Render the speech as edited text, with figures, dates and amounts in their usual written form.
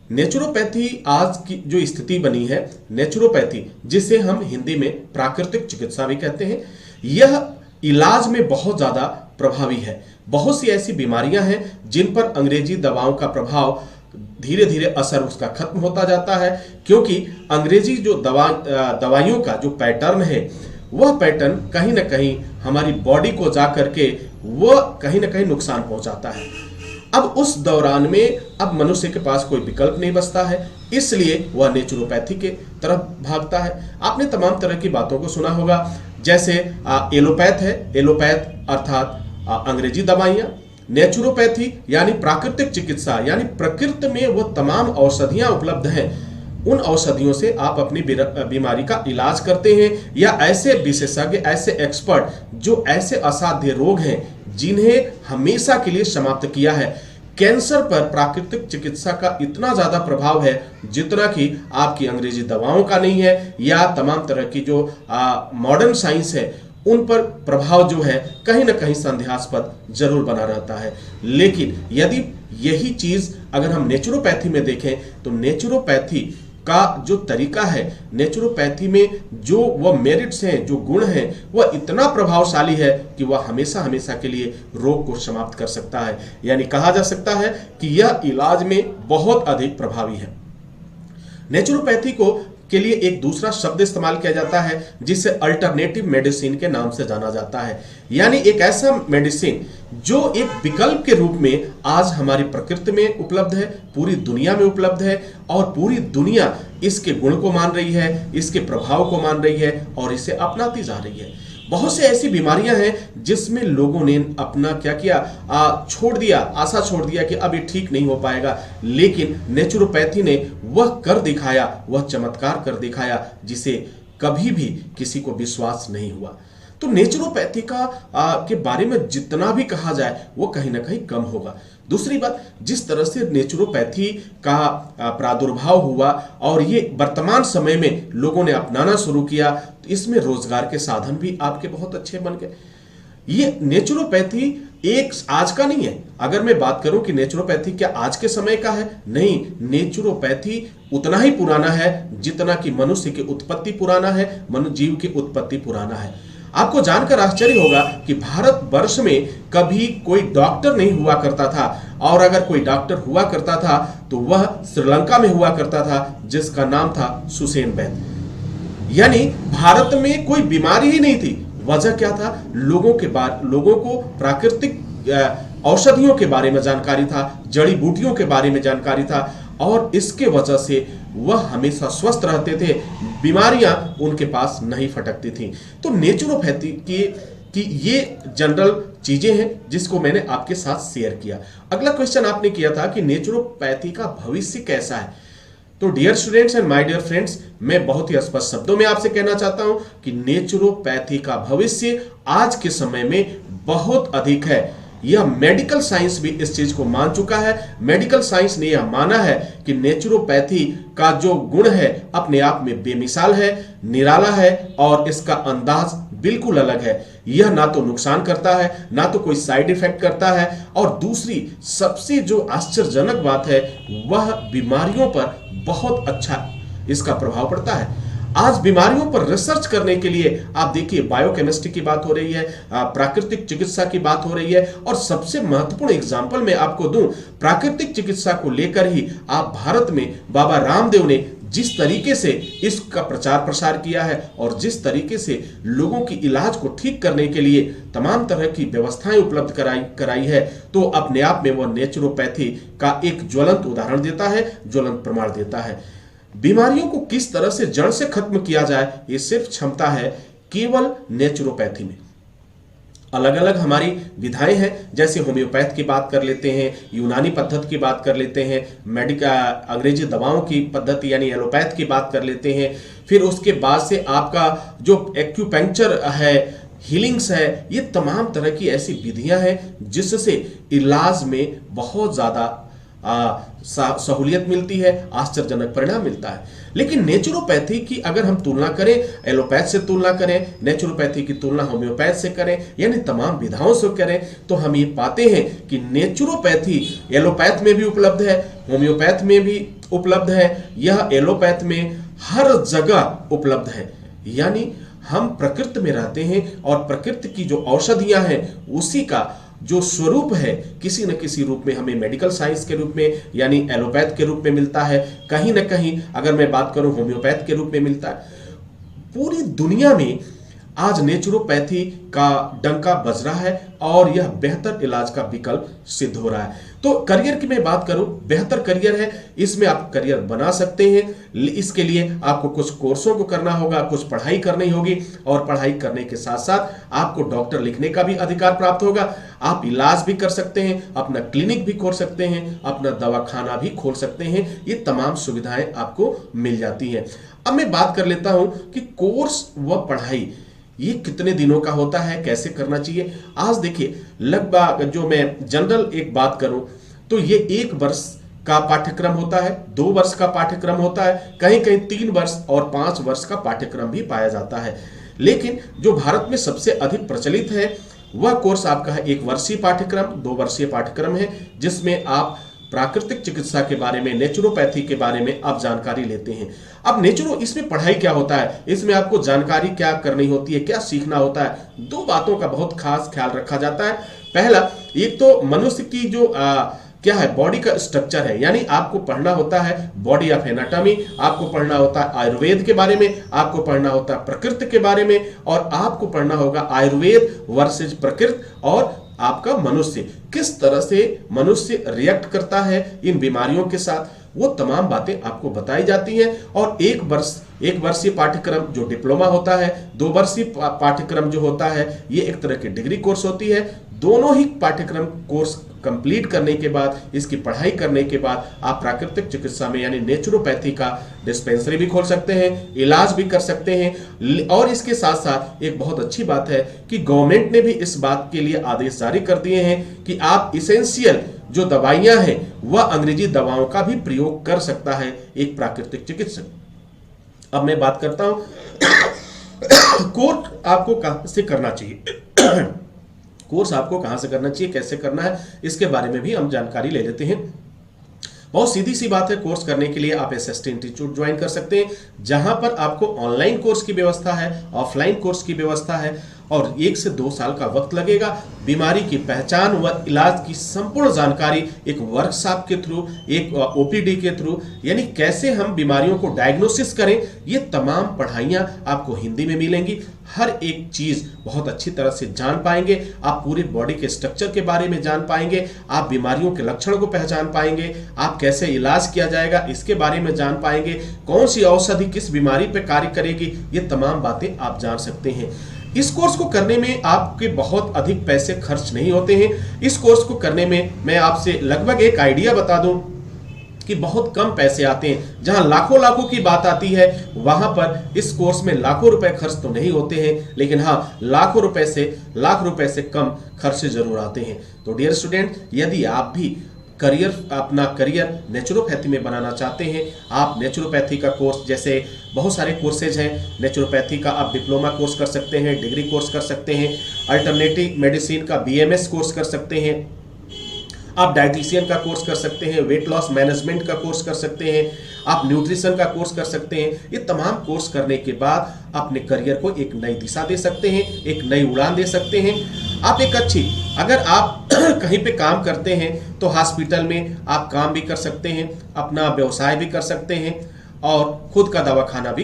Naturopathy आज की जो स्थिति बनी है, नेचुरोपैथी जिसे हम हिंदी में प्राकृतिक चिकित्सा भी कहते हैं, यह इलाज में बहुत ज्यादा प्रभावी है। बहुत सी ऐसी बीमारियां हैं जिन पर अंग्रेजी दवाओं का प्रभाव धीरे धीरे असर उसका खत्म होता जाता है, क्योंकि अंग्रेजी जो दवाइयों का जो पैटर्न है, वह पैटर्न कहीं ना कहीं हमारी बॉडी को जा करके वह कहीं ना कहीं नुकसान पहुंचाता है। अब उस दौरान में अब मनुष्य के पास कोई विकल्प नहीं बचता है, इसलिए वह नेचुरोपैथी के तरफ भागता है। आपने तमाम तरह की बातों को सुना होगा, जैसे एलोपैथ है, एलोपैथ अर्थात अंग्रेजी दवाइयां, नेचुरोपैथी यानी प्राकृतिक चिकित्सा, यानी प्रकृति में वह तमाम औषधियां उपलब्ध हैं, उन औषधियों से आप अपनी बीमारी का इलाज करते हैं, या ऐसे विशेषज्ञ, ऐसे एक्सपर्ट जो ऐसे असाध्य रोग हैं जिन्हें हमेशा के लिए समाप्त किया है। कैंसर पर प्राकृतिक चिकित्सा का इतना ज्यादा प्रभाव है जितना कि आपकी अंग्रेजी दवाओं का नहीं है, या तमाम तरह की जो मॉडर्न साइंस है उन पर प्रभाव जो है कहीं ना कहीं संदेहास्पद जरूर बना रहता है। लेकिन यदि यही चीज अगर हम नेचुरोपैथी में देखें तो नेचुरोपैथी का जो तरीका है, नेचुरोपैथी में जो वह मेरिट्स हैं, जो गुण हैं, वह इतना प्रभावशाली है कि वह हमेशा हमेशा के लिए रोग को समाप्त कर सकता है। यानी कहा जा सकता है कि यह इलाज में बहुत अधिक प्रभावी है। नेचुरोपैथी को के लिए एक दूसरा शब्द इस्तेमाल किया जाता है जिसे अल्टरनेटिव मेडिसिन के नाम से जाना जाता है, यानी एक ऐसा मेडिसिन जो एक विकल्प के रूप में आज हमारी प्रकृति में उपलब्ध है, पूरी दुनिया में उपलब्ध है, और पूरी दुनिया इसके गुण को मान रही है, इसके प्रभाव को मान रही है और इसे अपनाती जा रही है। बहुत से ऐसी बीमारियां हैं जिसमें लोगों ने अपना क्या किया, छोड़ दिया, आशा छोड़ दिया कि अब ये ठीक नहीं हो पाएगा, लेकिन नेचुरोपैथी ने वह कर दिखाया, वह चमत्कार कर दिखाया जिसे कभी भी किसी को विश्वास नहीं हुआ। तो नेचुरोपैथी के बारे में जितना भी कहा जाए वो कहीं ना कहीं कम होगा। दूसरी बात, जिस तरह से नेचुरोपैथी का प्रादुर्भाव हुआ और ये वर्तमान समय में लोगों ने अपनाना शुरू किया, तो इसमें रोजगार के साधन भी आपके बहुत अच्छे बन गए। ये नेचुरोपैथी एक आज का नहीं है। अगर मैं बात करूं कि नेचुरोपैथी क्या आज के समय का है, नहीं, नेचुरोपैथी उतना ही पुराना है जितना कि मनुष्य की उत्पत्ति पुराना है, जीव की उत्पत्ति पुराना है। आपको जानकर आश्चर्य होगा कि भारतवर्ष में कभी कोई डॉक्टर नहीं हुआ करता था, और अगर कोई डॉक्टर हुआ करता था तो वह श्रीलंका में हुआ करता था, जिसका नाम था सुसेन वैद्य। यानी भारत में कोई बीमारी ही नहीं थी। वजह क्या था? लोगों को प्राकृतिक औषधियों के बारे में जानकारी था, जड़ी बूटियों के बारे में जानकारी था, और इसके वजह से वह हमेशा स्वस्थ रहते थे, बीमारियां उनके पास नहीं फटकती थीं। तो नेचुरोपैथी की ये जनरल चीजें हैं जिसको मैंने आपके साथ शेयर किया। अगला क्वेश्चन आपने किया था कि नेचुरोपैथी का भविष्य कैसा है। तो dear students and my dear friends, मैं बहुत ही स्पष्ट शब्दों में आपसे कहना चाहता हूं कि नेचुरोपैथी का भविष्य आज के समय में बहुत अधिक है। यह मेडिकल साइंस भी इस चीज को मान चुका है। मेडिकल साइंस ने यह माना है कि नेचुरोपैथी का जो गुण है अपने आप में बेमिसाल है, निराला है, और इसका अंदाज बिल्कुल अलग है। यह ना तो नुकसान करता है, ना तो कोई साइड इफेक्ट करता है, और दूसरी सबसे जो आश्चर्यजनक बात है वह बीमारियों पर बहुत अच्छा इसका प्रभाव पड़ता है। आज बीमारियों पर रिसर्च करने के लिए आप देखिए, बायोकेमिस्ट्री की बात हो रही है, प्राकृतिक चिकित्सा की बात हो रही है, और सबसे महत्वपूर्ण एग्जाम्पल मैं आपको दूं, प्राकृतिक चिकित्सा को लेकर ही आप भारत में बाबा रामदेव ने जिस तरीके से इसका प्रचार प्रसार किया है और जिस तरीके से लोगों की इलाज को ठीक करने के लिए तमाम तरह की व्यवस्थाएं उपलब्ध कराई है, तो अपने आप में वह नेचुरोपैथी का एक ज्वलंत उदाहरण देता है, ज्वलंत प्रमाण देता है। बीमारियों को किस तरह से जड़ से खत्म किया जाए, ये सिर्फ क्षमता है केवल नेचुरोपैथी में। अलग अलग हमारी विधाएं हैं, जैसे होम्योपैथ की बात कर लेते हैं, यूनानी पद्धति की बात कर लेते हैं, अंग्रेजी दवाओं की पद्धति यानी एलोपैथ की बात कर लेते हैं। फिर उसके बाद से आपका जो एक्यूपंक्चर है, हीलिंग्स है, ये तमाम तरह की ऐसी विधियां हैं जिससे इलाज में बहुत ज्यादा सहूलियत मिलती है, आश्चर्यजनक परिणाम मिलता है। लेकिन नेचुरोपैथी की अगर हम तुलना करें, एलोपैथ से तुलना करें, नेचुरोपैथी की तुलना होम्योपैथ से करें, यानी तमाम विधाओं से करें, तो हम ये पाते हैं कि नेचुरोपैथी एलोपैथ में भी उपलब्ध है, होम्योपैथ में भी उपलब्ध है, यह एलोपैथ में हर जगह उपलब्ध है। यानी हम प्रकृति में रहते हैं और प्रकृति की जो औषधियां हैं उसी का जो स्वरूप है किसी न किसी रूप में हमें मेडिकल साइंस के रूप में यानी एलोपैथ के रूप में मिलता है, कहीं ना कहीं अगर मैं बात करूं होम्योपैथ के रूप में मिलता है। पूरी दुनिया में आज नेचुरोपैथी का डंका बज रहा है और यह बेहतर इलाज का विकल्प सिद्ध हो रहा है। तो करियर की मैं बात करूं, बेहतर करियर है, इसमें आप करियर बना सकते हैं। इसके लिए आपको कुछ कोर्सों को करना होगा, कुछ पढ़ाई करनी होगी और पढ़ाई करने के साथ साथ आपको डॉक्टर लिखने का भी अधिकार प्राप्त होगा। आप इलाज भी कर सकते हैं, अपना क्लिनिक भी खोल सकते हैं, अपना दवाखाना भी खोल सकते हैं। ये तमाम सुविधाएं आपको मिल जाती हैं। अब मैं बात कर लेता हूं कि कोर्स व पढ़ाई ये कितने दिनों का होता है, कैसे करना चाहिए। आज देखिए, लगभग जो मैं जनरल एक बात करूं तो ये 1 वर्ष का पाठ्यक्रम होता है, 2 वर्ष का पाठ्यक्रम होता है, कहीं कहीं 3 वर्ष और 5 वर्ष का पाठ्यक्रम भी पाया जाता है। लेकिन जो भारत में सबसे अधिक प्रचलित है वह कोर्स आपका है 1 वर्षीय पाठ्यक्रम, 2 वर्षीय पाठ्यक्रम है, जिसमें आप प्राकृतिक चिकित्सा के बारे में, नेचुरोपैथी के बारे में आप जानकारी लेते हैं। अब इसमें पढ़ाई क्या होता है, इसमें आपको जानकारी क्या करनी होती है, क्या सीखना होता है। 2 बातों का बहुत खास ख्याल रखा जाता है। पहला, एक तो मनुष्य की जो क्या है, बॉडी का स्ट्रक्चर है, यानी आपको पढ़ना होता है बॉडी ऑफ एनाटॉमी, आपको पढ़ना होता है आयुर्वेद के बारे में, आपको पढ़ना होता है प्रकृति के बारे में, और आपको पढ़ना होगा आयुर्वेद वर्सेज प्रकृति और आपका मनुष्य किस तरह से मनुष्य रिएक्ट करता है इन बीमारियों के साथ, वो तमाम बातें आपको बताई जाती हैं। और 1 वर्षीय पाठ्यक्रम जो डिप्लोमा होता है, 2 वर्षीय पाठ्यक्रम जो होता है ये एक तरह की डिग्री कोर्स होती है। दोनों ही पाठ्यक्रम कोर्स कंप्लीट करने के बाद, इसकी पढ़ाई करने के बाद आप प्राकृतिक चिकित्सा में यानी नेचुरोपैथी का डिस्पेंसरी भी खोल सकते हैं, इलाज भी कर सकते हैं। और इसके साथ साथ एक बहुत अच्छी बात है कि गवर्नमेंट ने भी इस बात के लिए आदेश जारी कर दिए हैं कि आप इसेंशियल जो दवाइयां हैं वह अंग्रेजी दवाओं का भी प्रयोग कर सकता है एक प्राकृतिक चिकित्सक। अब मैं बात करता हूं कोर्स आपको कहां से करना चाहिए कोर्स आपको कहां से करना चाहिए, कैसे करना है, इसके बारे में भी हम जानकारी ले लेते हैं। बहुत सीधी सी बात है, कोर्स करने के लिए आप एसएसटी इंस्टीट्यूट ज्वाइन कर सकते हैं, जहां पर आपको ऑनलाइन कोर्स की व्यवस्था है, ऑफलाइन कोर्स की व्यवस्था है, और 1 से 2 साल का वक्त लगेगा। बीमारी की पहचान व इलाज की संपूर्ण जानकारी एक वर्कशॉप के थ्रू, एक ओपीडी के थ्रू, यानी कैसे हम बीमारियों को डायग्नोसिस करें, ये तमाम पढ़ाइयाँ आपको हिंदी में मिलेंगी। हर एक चीज़ बहुत अच्छी तरह से जान पाएंगे, आप पूरी बॉडी के स्ट्रक्चर के बारे में जान पाएंगे, आप बीमारियों के लक्षण को पहचान पाएंगे, आप कैसे इलाज किया जाएगा इसके बारे में जान पाएंगे, कौन सी औषधि किस बीमारी पर कार्य करेगी, ये तमाम बातें आप जान सकते हैं। इस कोर्स को करने में आपके बहुत अधिक पैसे खर्च नहीं होते हैं। इस कोर्स को करने में मैं आपसे लगभग एक आइडिया बता दूं कि बहुत कम पैसे आते हैं। जहां लाखों लाखों की बात आती है वहां पर इस कोर्स में लाखों रुपए खर्च तो नहीं होते हैं, लेकिन हाँ लाख रुपए से कम खर्चे जरूर आते हैं। तो डियर स्टूडेंट, यदि आप भी अपना करियर नेचुरोपैथी में बनाना चाहते हैं, आप नेचुरोपैथी का कोर्स, जैसे बहुत सारे कोर्सेज हैं नेचुरोपैथी का, आप डिप्लोमा कोर्स कर सकते हैं, डिग्री कोर्स कर सकते हैं, अल्टरनेटिव मेडिसिन का बीएमएस कोर्स कर सकते हैं, आप डाइटिशियन का कोर्स कर सकते हैं, वेट लॉस मैनेजमेंट का कोर्स कर सकते हैं, आप न्यूट्रिशन का कोर्स कर सकते हैं। ये तमाम कोर्स करने के बाद अपने करियर को एक नई दिशा दे सकते हैं, एक नई उड़ान दे सकते हैं। आप एक अच्छी, अगर आप कहीं पे काम करते हैं तो हॉस्पिटल में आप काम भी कर सकते हैं, अपना व्यवसाय भी कर सकते हैं और खुद का दवाखाना भी